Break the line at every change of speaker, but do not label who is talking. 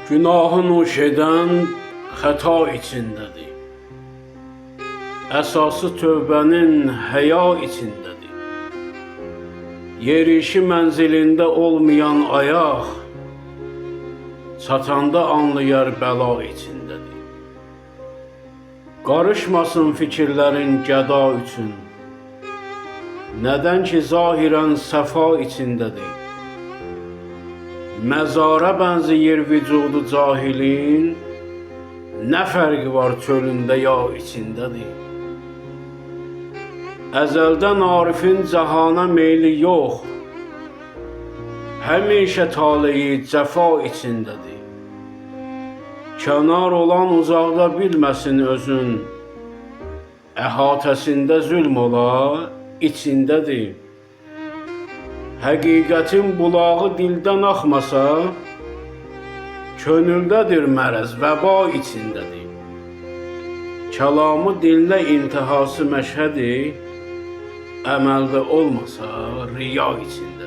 Günahı nuş edən xəta içindədir. Əsası tövbənin həya içindədir. Yerişi mənzilində olmayan ayaq, çatanda anlayar bəla içindədir. Qarışmasın fikirlərin gəda üçün, nədən ki zahirən səfa içindədir. Məzara bənzəyir vücudu cahilin, nə fərqi var çölündə ya içindədir. Əzəldən Arifin cəhana meyli yox, həmişə taleyi cəfa içindədir. Kənar olan uzaqda bilməsin özün, əhatəsində zülm ola, içindədir. Həqiqətin bulağı dildən axmasa, könüldədir mərəz, vəba içindədir. Kəlamı dinlə intihası məşhədir, əməldə olmasa riya içindədir.